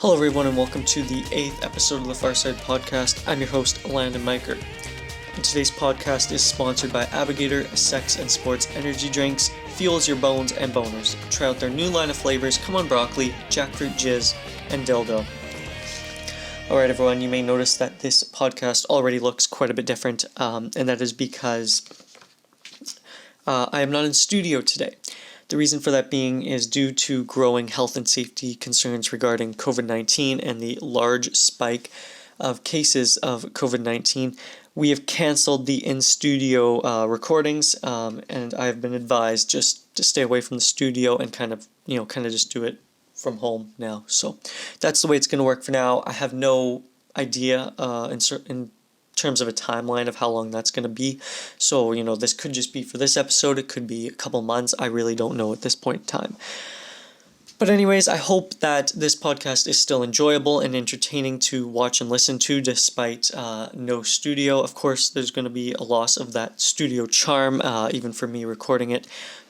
Hello everyone and welcome to the 8th episode of the Farside Podcast. I'm your host, Landon Miker. And today's podcast is sponsored by Abigator Sex and Sports Energy Drinks. Fuels your bones and boners. Try out their new line of flavors, come on broccoli, jackfruit jizz, and dildo. Alright everyone, you may notice that this podcast already looks quite a bit different, and that is because I am not in studio today. The reason for that being is due to growing health and safety concerns regarding COVID-19 and the large spike of cases of COVID-19. We have canceled the in-studio recordings, and I have been advised just to stay away from the studio and kind of just do it from home now. So that's the way it's going to work for now. I have no idea in terms of a timeline of how long that's going to be. So, this could just be for this episode. It could be a couple months. I really don't know at this point in time. But anyways, I hope that this podcast is still enjoyable and entertaining to watch and listen to despite no studio. Of course, there's going to be a loss of that studio charm, even for me recording it.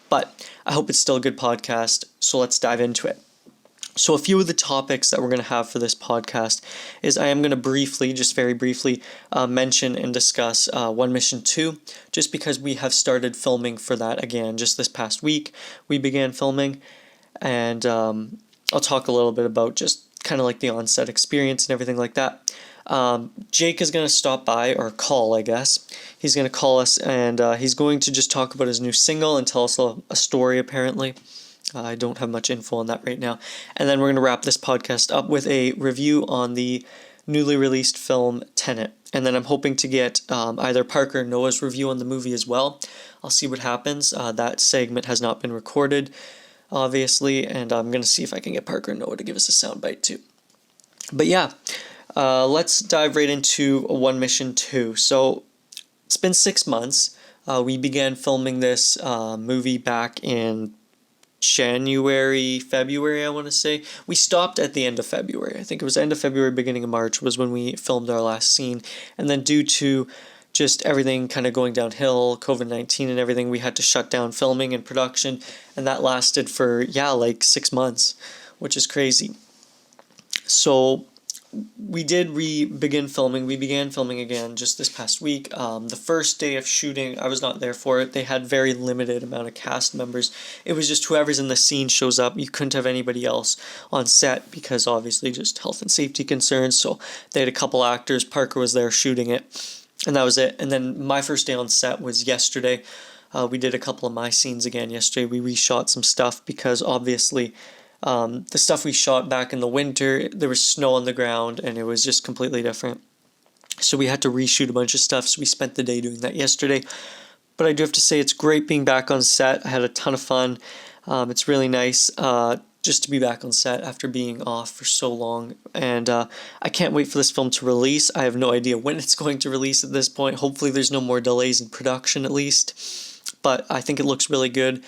But I hope it's still a good podcast. So let's dive into it. So a few of the topics that we're going to have for this podcast is I am going to very briefly, mention and discuss One Mission 2, just because we have started filming for that again. Just this past week, we began filming, and I'll talk a little bit about just kind of like the on-set experience and everything like that. Jake is going to stop by, or call, I guess. He's going to call us, and he's going to just talk about his new single and tell us a story, apparently. I don't have much info on that right now. And then we're going to wrap this podcast up with a review on the newly released film Tenet. And then I'm hoping to get either Parker or Noah's review on the movie as well. I'll see what happens. That segment has not been recorded, obviously, and I'm going to see if I can get Parker and Noah to give us a soundbite too. But yeah, let's dive right into One Mission 2. So it's been 6 months. We began filming this movie back in January, February, I want to say. We stopped at the end of February. I think it was end of February, beginning of March was when we filmed our last scene. And then due to just everything kind of going downhill, COVID-19 and everything, we had to shut down filming and production. And that lasted for, 6 months, which is crazy. So we did begin filming. We began filming again just this past week. The first day of shooting, I was not there for it. They had very limited amount of cast members. It was just whoever's in the scene shows up. You couldn't have anybody else on set because obviously just health and safety concerns. So they had a couple actors. Parker was there shooting it, and that was it. And then my first day on set was yesterday. We did a couple of my scenes again yesterday. We reshot some stuff because obviously the stuff we shot back in the winter, there was snow on the ground and it was just completely different. So we had to reshoot a bunch of stuff, so we spent the day doing that yesterday. But I do have to say it's great being back on set. I had a ton of fun. It's really nice just to be back on set after being off for so long. And I can't wait for this film to release. I have no idea when it's going to release at this point. Hopefully there's no more delays in production at least. But I think it looks really good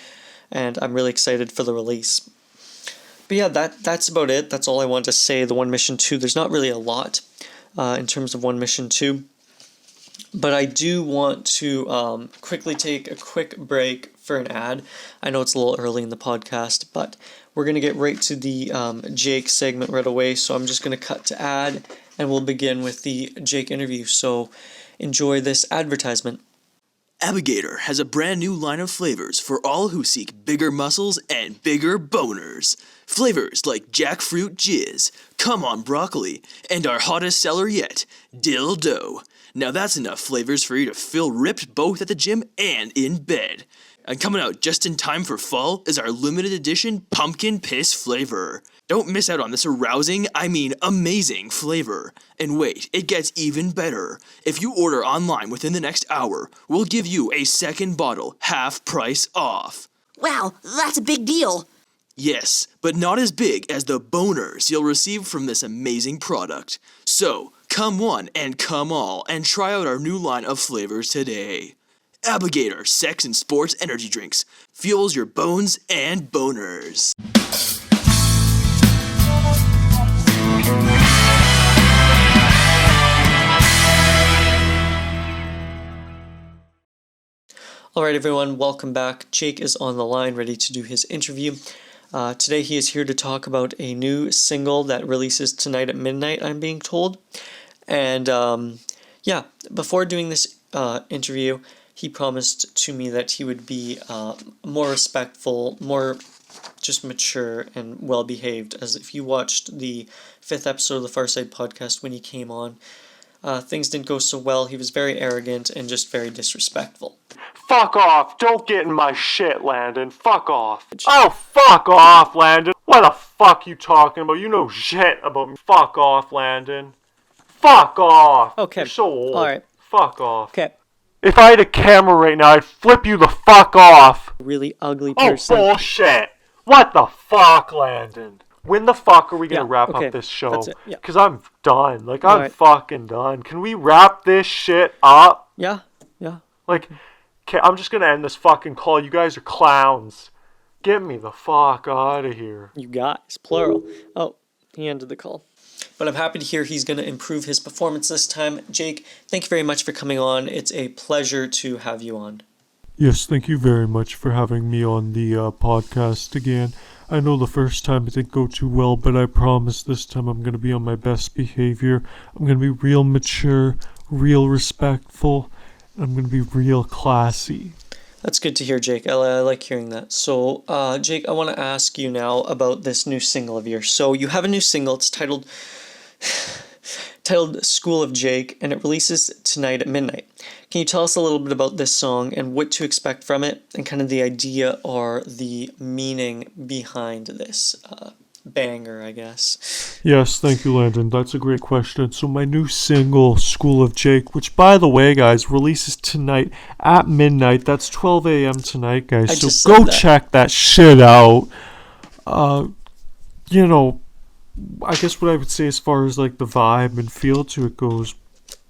and I'm really excited for the release. But yeah, that's about it. That's all I want to say. The One Mission 2, there's not really a lot in terms of One Mission 2. But I do want to quickly take a quick break for an ad. I know it's a little early in the podcast, but we're going to get right to the Jake segment right away. So I'm just going to cut to ad, and we'll begin with the Jake interview. So enjoy this advertisement. Abigator has a brand new line of flavors for all who seek bigger muscles and bigger boners. Flavors like jackfruit jizz, come on broccoli, and our hottest seller yet, dildo. Now that's enough flavors for you to feel ripped both at the gym and in bed. And coming out just in time for fall is our limited edition pumpkin piss flavor. Don't miss out on this arousing, amazing flavor. And wait, it gets even better. If you order online within the next hour, we'll give you a second bottle half price off. Wow, that's a big deal. Yes, but not as big as the boners you'll receive from this amazing product. So, come one and come all and try out our new line of flavors today. Abigator Sex and Sports Energy Drinks fuels your bones and boners. Alright everyone, welcome back. Jake is on the line ready to do his interview. Today he is here to talk about a new single that releases tonight at midnight, I'm being told. And before doing this interview, he promised to me that he would be more respectful, more just mature and well-behaved. As if you watched the 5th episode of the Far Side podcast when he came on, things didn't go so well. He was very arrogant and just very disrespectful. Fuck off. Don't get in my shit, Landon. Fuck off. Oh, fuck off, Landon. What the fuck you talking about? You know shit about me. Fuck off, Landon. Fuck off. Okay. You're so old. Alright. Fuck off. Okay. If I had a camera right now, I'd flip you the fuck off. Really ugly Oh, person. bullshit. What the fuck, Landon? When the fuck are we gonna wrap up this show? That's it. Yeah. Because I'm done. I'm Alright. fucking done. Can we wrap this shit up? Yeah. Okay, I'm just gonna end this fucking call. You guys are clowns. Get me the fuck out of here. You guys, plural. Oh, he ended the call. But I'm happy to hear he's going to improve his performance this time. Jake, thank you very much for coming on. It's a pleasure to have you on. Yes, thank you very much for having me on the podcast again. I know the first time it didn't go too well, but I promise this time I'm going to be on my best behavior. I'm going to be real mature, real respectful, and I'm going to be real classy. That's good to hear, Jake. I like hearing that. So, Jake, I want to ask you now about this new single of yours. So, you have a new single. It's titled School of Jake, and it releases tonight at midnight. Can you tell us a little bit about this song and what to expect from it, and kind of the idea or the meaning behind this banger, I guess? Yes, thank you, Landon. That's a great question. So my new single, School of Jake, which, by the way, guys, releases tonight at midnight. That's 12 a.m. tonight, guys. So go check that shit out. I guess what I would say as far as like the vibe and feel to it goes,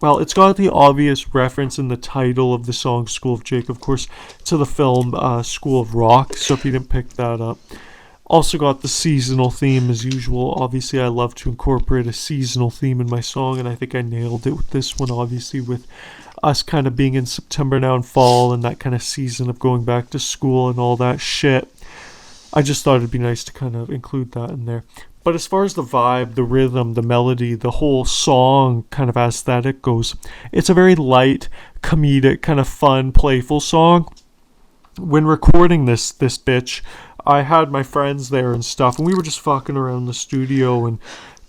well, it's got the obvious reference in the title of the song, School of Jake, of course, to the film School of Rock, so if you didn't pick that up. Also got the seasonal theme as usual. Obviously, I love to incorporate a seasonal theme in my song, and I think I nailed it with this one, obviously, with us kind of being in September now and fall and that kind of season of going back to school and all that shit. I just thought it'd be nice to kind of include that in there. But as far as the vibe, the rhythm, the melody, the whole song kind of aesthetic goes, it's a very light, comedic, kind of fun, playful song. When recording this bitch, I had my friends there and stuff, and we were just fucking around the studio and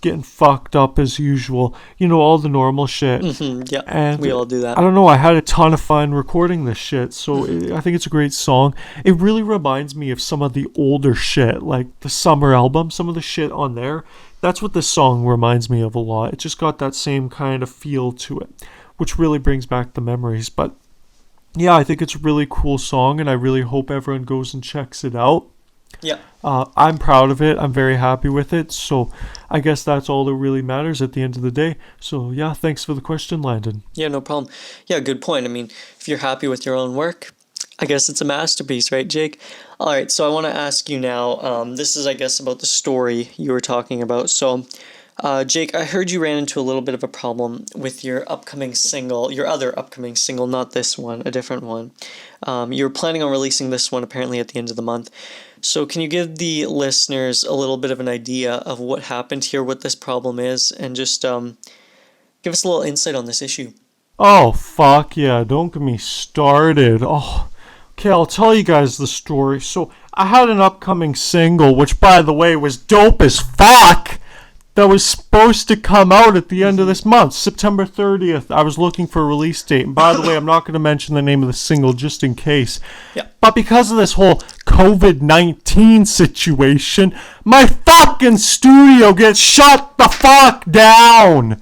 getting fucked up as usual. You know, all the normal shit. Yeah, and we all do that. I don't know, I had a ton of fun recording this shit, so I think it's a great song. It really reminds me of some of the older shit, like the Summer album, some of the shit on there. That's what this song reminds me of a lot. It just got that same kind of feel to it, which really brings back the memories. But yeah, I think it's a really cool song, and I really hope everyone goes and checks it out. Yeah. I'm proud of it. I'm very happy with it. So I guess that's all that really matters at the end of the day. So yeah, thanks for the question, Landon. Yeah, no problem. Yeah, good point. I mean, if you're happy with your own work, I guess it's a masterpiece, right, Jake? All right, so I want to ask you now, this is, I guess, about the story you were talking about. So, Jake, I heard you ran into a little bit of a problem with your upcoming single, your other upcoming single, not this one, a different one. You're planning on releasing this one apparently at the end of the month. So can you give the listeners a little bit of an idea of what happened here, what this problem is, and just give us a little insight on this issue? Oh, fuck yeah, don't get me started. Oh, okay, I'll tell you guys the story. So I had an upcoming single, which, by the way, was dope as fuck, that was supposed to come out at the end of this month, September 30th. I was looking for a release date. And by the way, I'm not going to mention the name of the single just in case. Yeah. But because of this whole COVID-19 situation, my fucking studio gets shut the fuck down.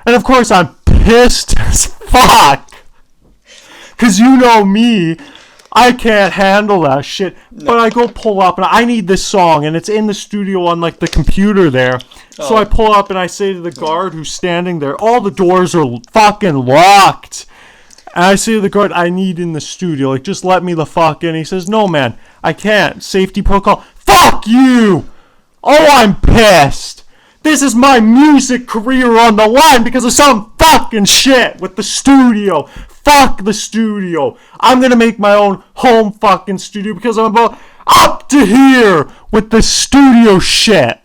And of course, I'm pissed as fuck. Because you know me, I can't handle that shit. No. But I go pull up and I need this song, and it's in the studio on like the computer there. Oh. So I pull up and I say to the guard who's standing there, all the doors are fucking locked. And I say to the guard, I need in the studio, like, just let me the fuck in. He says, no man, I can't. Safety protocol. Fuck you! Oh, I'm pissed. This is my music career on the line because of some fucking shit with the studio. Fuck the studio. I'm gonna make my own home fucking studio because I'm about up to here with the studio shit.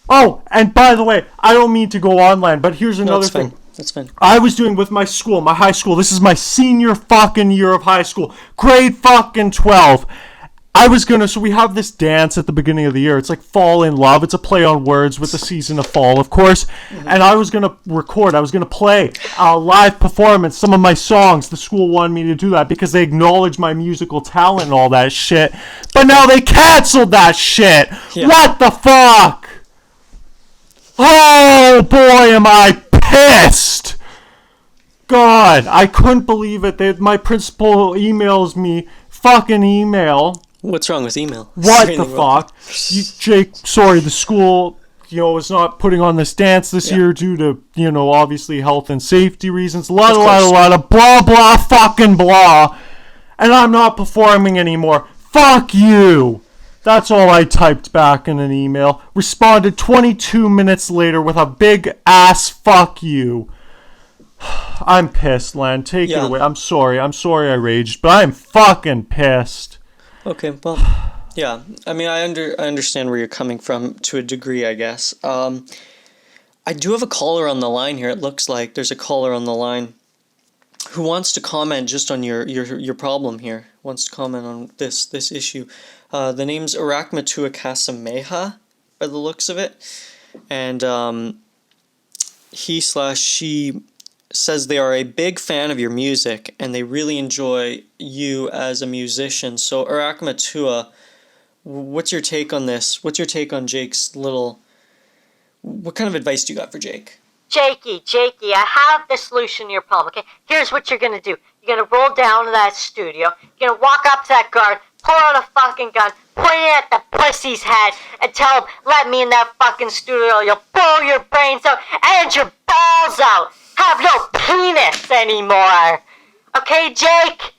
Oh, and by the way, I don't mean to go on, Land, but here's another thing. That's fine. I was doing with my school, my high school. This is my senior fucking year of high school. Grade fucking 12. So we have this dance at the beginning of the year. It's like Fall in Love. It's a play on words with the season of fall, of course. Mm-hmm. And I was going to play a live performance, some of my songs. The school wanted me to do that because they acknowledge my musical talent and all that shit. But now they canceled that shit. Yeah. What the fuck? Oh boy, am I pissed. God, I couldn't believe it. My principal emails me fucking email. What's wrong with email? What the fuck? Jake, sorry, the school, is not putting on this dance this year due to, obviously health and safety reasons. A lot of blah, blah, fucking blah. And I'm not performing anymore. Fuck you. That's all I typed back in an email. Responded 22 minutes later with a big ass fuck you. I'm pissed, Lan. Take it away. I'm sorry I raged, but I'm fucking pissed. Okay, well, yeah. I mean, I understand where you're coming from to a degree, I guess. I do have a caller on the line here. It looks like there's a caller on the line who wants to comment just on your problem here. Wants to comment on this issue. The name's Arakmatua Kasameha, by the looks of it. And he/she says they are a big fan of your music and they really enjoy you as a musician. So Arakmatua, what's your take on this? What's your take on Jake's little... What kind of advice do you got for Jake? Jakey, I have the solution to your problem, okay? Here's what you're gonna do. You're gonna roll down to that studio. You're gonna walk up to that guard, pull out a fucking gun, point it at the pussy's head, and tell him, let me in that fucking studio. You'll blow your brains out and your balls out. Have no penis anymore. Okay, Jake?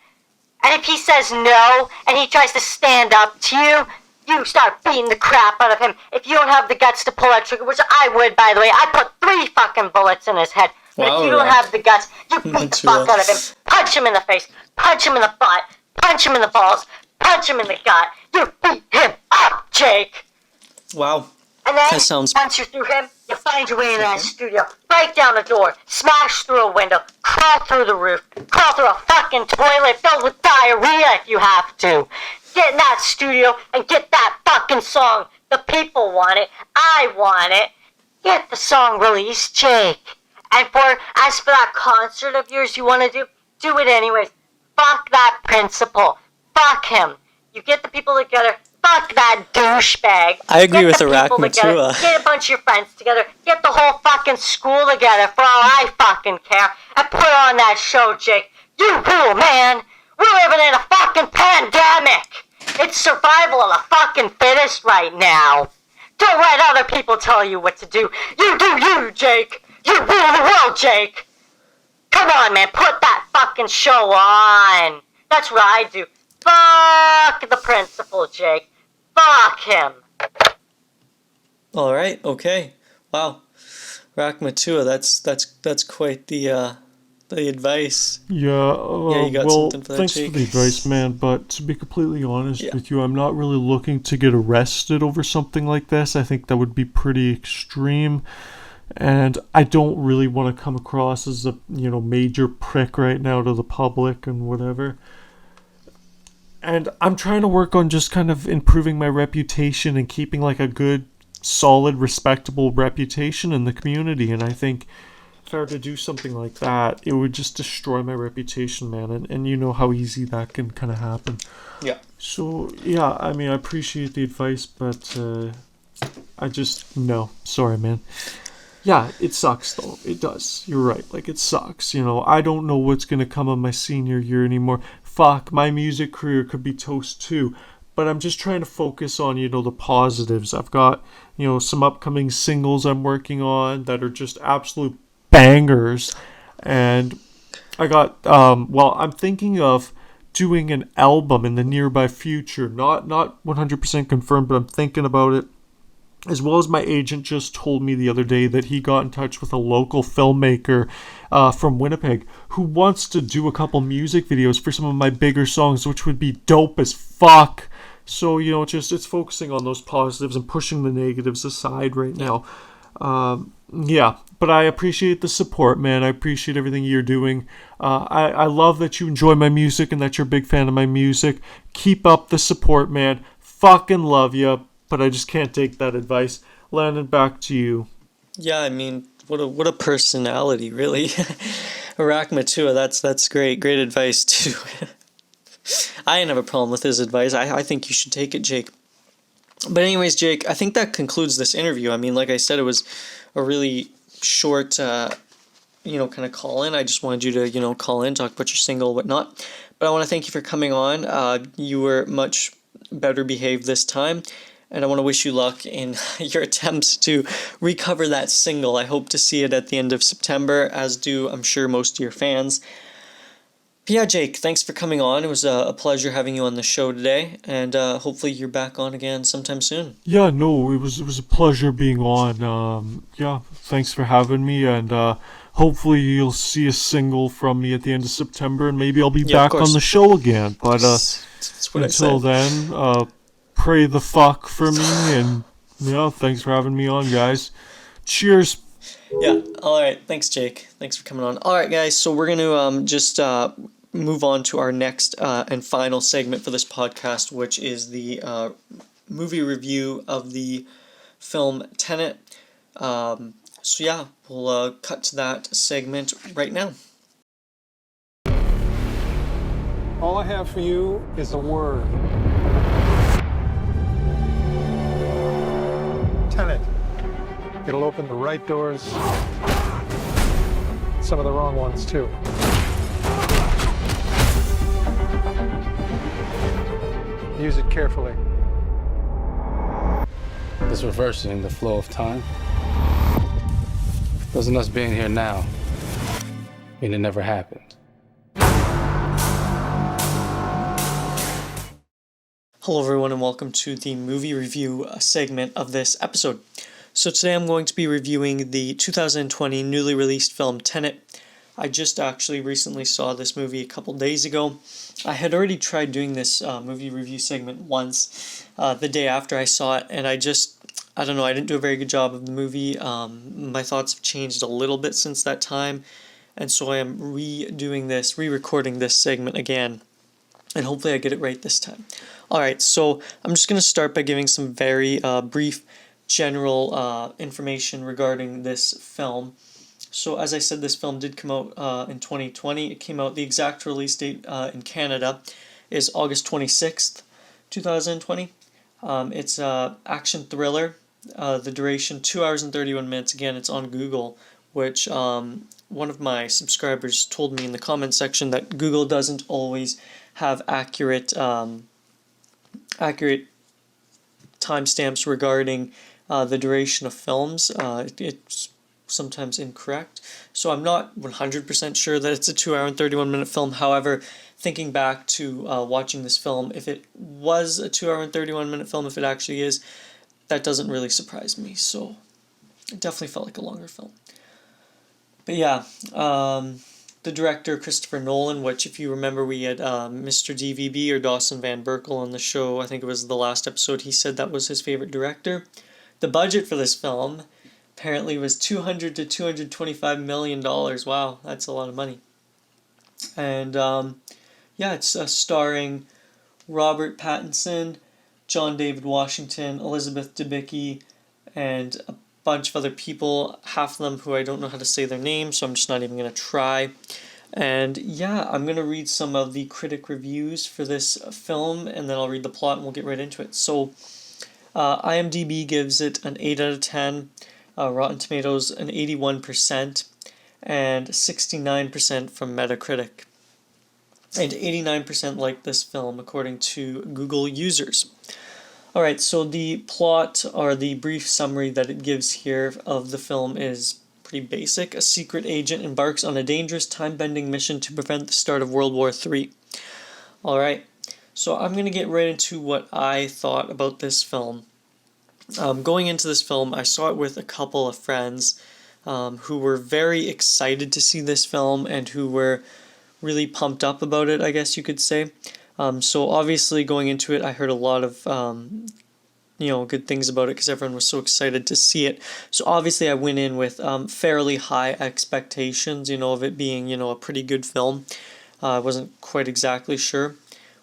And if he says no, and he tries to stand up to you, you start beating the crap out of him. If you don't have the guts to pull that trigger, which I would, by the way, I put 3 fucking bullets in his head. But if you don't have the guts, you beat the fuck out of him. Punch him in the face. Punch him in the butt. Punch him in the balls. Punch him in the gut. You beat him up, Jake. Wow. And then, once you're through him, you find your way into that studio. Break down a door. Smash through a window. Crawl through the roof. Crawl through a fucking toilet filled with diarrhea if you have to. Get in that studio and get that fucking song. The people want it. I want it. Get the song released, Jake. And as for that concert of yours you want to do it anyways. Fuck that principal. Fuck him. You get the people together. Fuck that douchebag. I agree with Arakmatua. Get a bunch of your friends together. Get the whole fucking school together for all I fucking care. And put on that show, Jake. You rule, man. We're living in a fucking pandemic. It's survival of the fucking fittest right now. Don't let other people tell you what to do. You do you, Jake. You rule the world, Jake. Come on, man. Put that fucking show on. That's what I do. Fuck the principal, Jake. Fuck him. All right. Okay. Wow. Arakmatua, that's quite the advice. Yeah, you got something for that, thanks Jake. for the advice, man, but to be completely honest with you, I'm not really looking to get arrested over something like this. I think that would be pretty extreme, and I don't really want to come across as a, major prick right now to the public and whatever. And I'm trying to work on just kind of improving my reputation and keeping like a good, solid, respectable reputation in the community, and I think if I were to do something like that, it would just destroy my reputation, man. And you know how easy that can kind of happen. Yeah. So, yeah, I mean, I appreciate the advice, but no. Sorry, man. Yeah, it sucks, though. It does. You're right. Like, it sucks. I don't know what's going to come of my senior year anymore. Fuck, my music career could be toast, too. But I'm just trying to focus on, the positives. I've got, some upcoming singles I'm working on that are just absolute bangers, and I got I'm thinking of doing an album in the nearby future, not 100% confirmed, but I'm thinking about it, as well as my agent just told me the other day that he got in touch with a local filmmaker from Winnipeg who wants to do a couple music videos for some of my bigger songs, which would be dope as fuck. So, it's focusing on those positives and pushing the negatives aside right now. Yeah, but I appreciate the support, man. I appreciate everything you're doing. I love that you enjoy my music and that you're a big fan of my music. Keep up the support, man. Fucking love you, but I just can't take that advice. Landon, back to you. Yeah, I mean, what a personality, really. Arachmatua, that's great advice too. I didn't have a problem with his advice. I think you should take it, Jake. But anyways, Jake, I think that concludes this interview. I mean, like I said, it was a really short, kind of call in. I just wanted you to, call in, talk about your single, whatnot. But I want to thank you for coming on. You were much better behaved this time. And I want to wish you luck in your attempts to recover that single. I hope to see it at the end of September, as do, I'm sure, most of your fans. But yeah, Jake, thanks for coming on. It was a pleasure having you on the show today, and hopefully you're back on again sometime soon. Yeah, no, it was a pleasure being on. Yeah, thanks for having me, and hopefully you'll see a single from me at the end of September, and maybe I'll be back on the show again. But That's what until then, pray the fuck for me, and thanks for having me on, guys. Cheers. Yeah, alright, thanks Jake. Thanks for coming on. Alright guys, so we're going to just move on to our next and final segment for this podcast, which is the movie review of the film Tenet. So yeah, we'll cut to that segment right now. All I have for you is a word. Tenet. It'll open the right doors, some of the wrong ones too. Use it carefully. It's reversing the flow of time. Doesn't us being here now mean it never happened? Hello everyone and welcome to the movie review segment of this episode. So today I'm going to be reviewing the 2020 newly released film Tenet. I just actually recently saw this movie a couple days ago. I had already tried doing this movie review segment once the day after I saw it, and I don't know, I didn't do a very good job of the movie. My thoughts have changed a little bit since that time, and so I am re-recording this segment again, and hopefully I get it right this time. Alright, so I'm just going to start by giving some very brief general information regarding this film. So as I said, this film did come out in 2020. It came out, the exact release date in Canada is August 26th, 2020. It's an action thriller. The duration, 2 hours and 31 minutes. Again, it's on Google, which one of my subscribers told me in the comment section that Google doesn't always have accurate timestamps regarding the duration of films. It's sometimes incorrect. So I'm not 100% sure that it's a 2 hour and 31 minute film. However, thinking back to watching this film, if it was a 2 hour and 31 minute film, if it actually is, that doesn't really surprise me. So it definitely felt like a longer film. But yeah, the director, Christopher Nolan, which if you remember we had Mr. DVB or Dawson Van Berkel on the show, I think it was the last episode, he said that was his favorite director. The budget for this film apparently was $200 to $225 million. Wow, that's a lot of money. And yeah, it's starring Robert Pattinson, John David Washington, Elizabeth Debicki, and a bunch of other people, half of them who I don't know how to say their names, so I'm just not even going to try. And yeah, I'm going to read some of the critic reviews for this film, and then I'll read the plot and we'll get right into it. So IMDb gives it an 8 out of 10, Rotten Tomatoes an 81%, and 69% from Metacritic. And 89% like this film according to Google users. Alright, so the plot, or the brief summary that it gives here of the film, is pretty basic. A secret agent embarks on a dangerous time-bending mission to prevent the start of World War III. Alright, so I'm going to get right into what I thought about this film. Going into this film, I saw it with a couple of friends who were very excited to see this film and who were really pumped up about it, I guess you could say. So obviously going into it, I heard a lot of good things about it because everyone was so excited to see it. So obviously I went in with fairly high expectations, of it being, a pretty good film. I wasn't quite exactly sure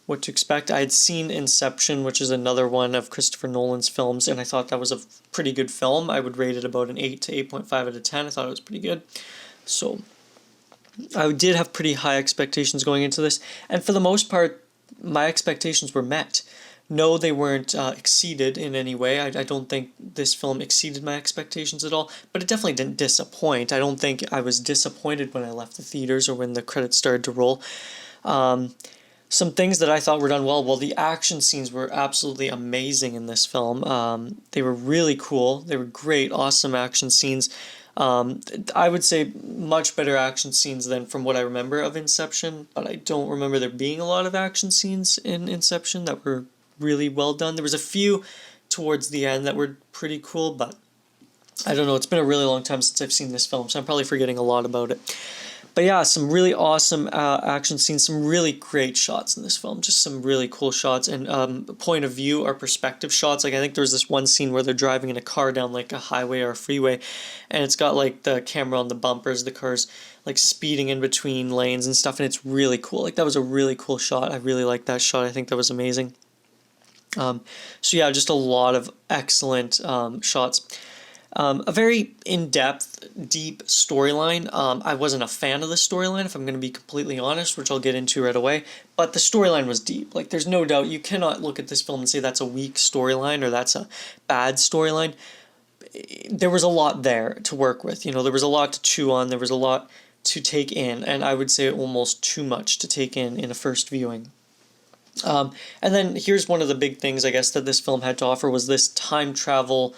what to expect. I had seen Inception, which is another one of Christopher Nolan's films, and I thought that was a pretty good film. I would rate it about an 8 to 8.5 out of 10. I thought it was pretty good. So I did have pretty high expectations going into this, and for the most part, my expectations were met. No, they weren't exceeded in any way. I don't think this film exceeded my expectations at all, but it definitely didn't disappoint. I don't think I was disappointed when I left the theaters or when the credits started to roll. Some things that I thought were done well. Well, the action scenes were absolutely amazing in this film. They were really cool. They were great, awesome action scenes. I would say much better action scenes than from what I remember of Inception, but I don't remember there being a lot of action scenes in Inception that were really well done. There was a few towards the end that were pretty cool, but I don't know. It's been a really long time since I've seen this film, so I'm probably forgetting a lot about it. But yeah, some really awesome action scenes, some really great shots in this film, just some really cool shots and point of view or perspective shots. Like I think there was this one scene where they're driving in a car down like a highway or a freeway, and it's got like the camera on the bumpers, the car's like speeding in between lanes and stuff, and it's really cool. Like that was a really cool shot. I really liked that shot. I think that was amazing. So yeah, just a lot of excellent shots. A very in-depth, deep storyline. I wasn't a fan of the storyline, if I'm going to be completely honest, which I'll get into right away. But the storyline was deep. Like, there's no doubt. You cannot look at this film and say that's a weak storyline or that's a bad storyline. There was a lot there to work with. There was a lot to chew on. There was a lot to take in. And I would say almost too much to take in a first viewing. And then here's one of the big things, I guess, that this film had to offer was this time travel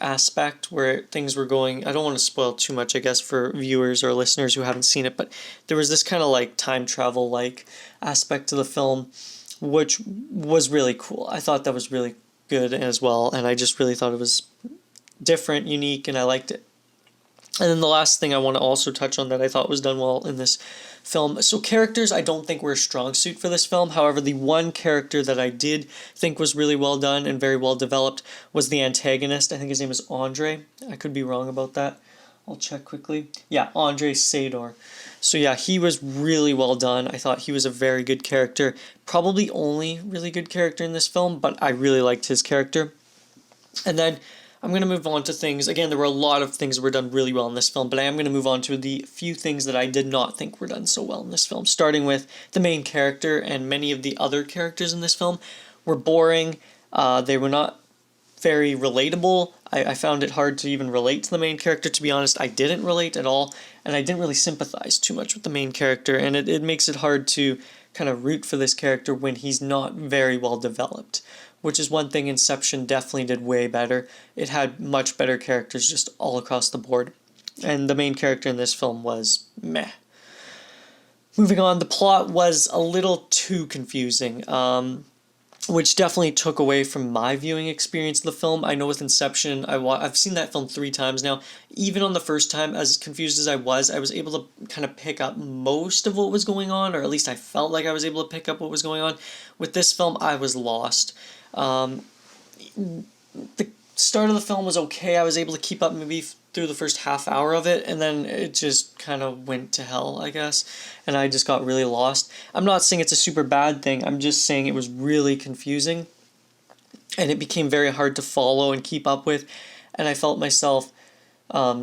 aspect where things were going. I don't want to spoil too much, I guess, for viewers or listeners who haven't seen it, but there was this kind of time travel aspect to the film, which was really cool. I thought that was really good as well, and I just really thought it was different, unique, and I liked it. And then the last thing I want to also touch on that I thought was done well in this film. So characters I don't think were a strong suit for this film. However, the one character that I did think was really well done and very well developed was the antagonist. I think his name is Andre. I could be wrong about that. I'll check quickly. Yeah, Andre Sador. So yeah, he was really well done. I thought he was a very good character. Probably only really good character in this film, but I really liked his character. And then I'm going to move on to things. Again, there were a lot of things that were done really well in this film, but I am going to move on to the few things that I did not think were done so well in this film, starting with the main character. And many of the other characters in this film were boring. They were not very relatable. I found it hard to even relate to the main character. To be honest, I didn't relate at all, and I didn't really sympathize too much with the main character, and it makes it hard to kind of root for this character when he's not very well developed, which is one thing Inception definitely did way better. It had much better characters just all across the board. And the main character in this film was meh. Moving on, the plot was a little too confusing, which definitely took away from my viewing experience of the film. I know with Inception, I've seen that film 3 times now. Even on the first time, as confused as I was able to kind of pick up most of what was going on, or at least I felt like I was able to pick up what was going on. With this film, I was lost. The start of the film was okay. I was able to keep up maybe through the first half hour of it, and then it just kind of went to hell, I guess, and I just got really lost. I'm not saying it's a super bad thing. I'm just saying it was really confusing, and it became very hard to follow and keep up with, and I felt myself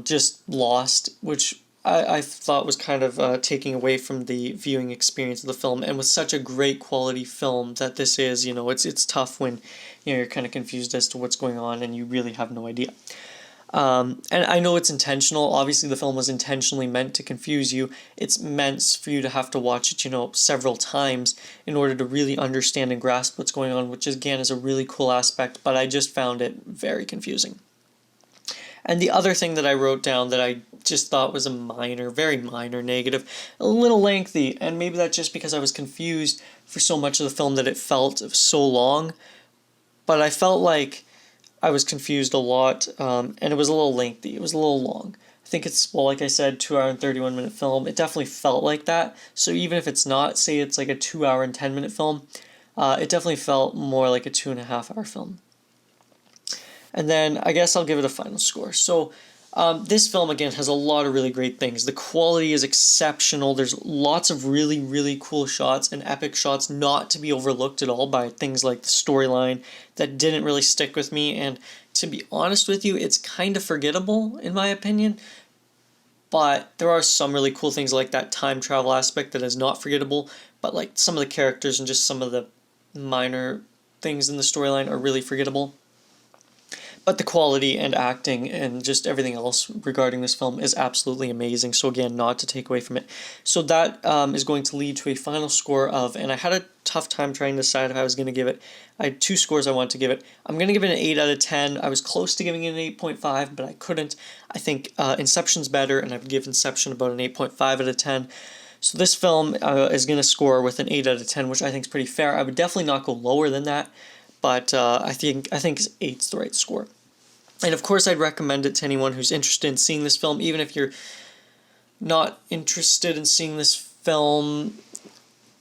just lost, which I thought was kind of taking away from the viewing experience of the film. And with such a great quality film that this is, it's tough when you're kind of confused as to what's going on and you really have no idea. And I know it's intentional. Obviously, the film was intentionally meant to confuse you. It's meant for you to have to watch it, several times in order to really understand and grasp what's going on, which again is a really cool aspect, but I just found it very confusing. And the other thing that I wrote down that I just thought was a very minor negative, a little lengthy, and maybe that's just because I was confused for so much of the film that it felt so long, but I felt like I was confused a lot, and it was a little lengthy. It was a little long. I think it's, well, like I said, 2 hour and 31-minute film. It definitely felt like that. So even if it's not, say it's like a 2 hour and 10-minute film, it definitely felt more like a 2.5 hour film. And then I guess I'll give it a final score. So this film, again, has a lot of really great things. The quality is exceptional. There's lots of really, really cool shots and epic shots not to be overlooked at all by things like the storyline that didn't really stick with me. And to be honest with you, it's kind of forgettable, in my opinion. But there are some really cool things like that time travel aspect that is not forgettable. But like some of the characters and just some of the minor things in the storyline are really forgettable. But the quality and acting and just everything else regarding this film is absolutely amazing. So again, not to take away from it. So that is going to lead to a final score of, and I had a tough time trying to decide if I was going to give it. I had 2 scores I wanted to give it. I'm going to give it an 8 out of 10. I was close to giving it an 8.5, but I couldn't. I think Inception's better, and I've given Inception about an 8.5 out of 10. So this film is going to score with an 8 out of 10, which I think is pretty fair. I would definitely not go lower than that. But I think 8's the right score. And of course, I'd recommend it to anyone who's interested in seeing this film. Even if you're not interested in seeing this film,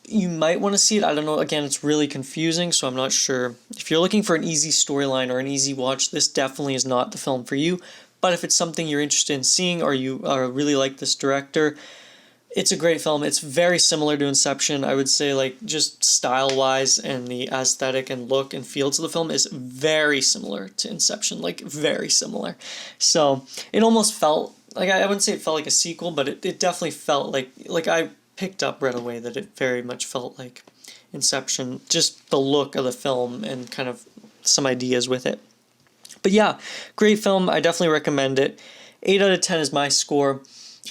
you might want to see it. I don't know. Again, it's really confusing, so I'm not sure. If you're looking for an easy storyline or an easy watch, this definitely is not the film for you. But if it's something you're interested in seeing or you really like this director, it's a great film. It's very similar to Inception. I would say, like, just style-wise and the aesthetic and look and feel to the film is very similar to Inception. Like, very similar. So, it almost felt, like, I wouldn't say it felt like a sequel, but it definitely felt like I picked up right away that it very much felt like Inception. Just the look of the film and kind of some ideas with it. But yeah, great film. I definitely recommend it. 8 out of 10 is my score.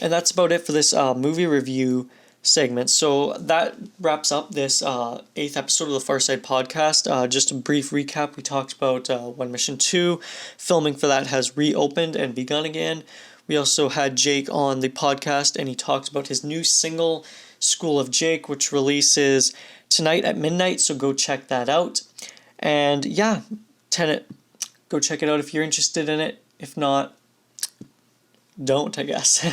And that's about it for this movie review segment. So that wraps up this 8th episode of the Far Side podcast. Just a brief recap. We talked about One Mission 2. Filming for that has reopened and begun again. We also had Jake on the podcast, and he talked about his new single, School of Jake, which releases tonight at midnight. So go check that out. And yeah, Tenet. Go check it out if you're interested in it. If not, don't, I guess.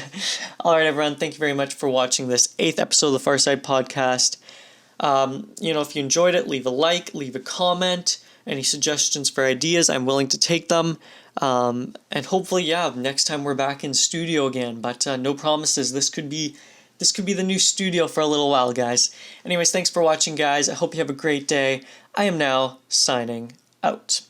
All right, everyone. Thank you very much for watching this 8th episode of the Far Side podcast. If you enjoyed it, leave a like, leave a comment. Any suggestions for ideas, I'm willing to take them. And hopefully, next time we're back in studio again. But no promises. This could be the new studio for a little while, guys. Anyways, thanks for watching, guys. I hope you have a great day. I am now signing out.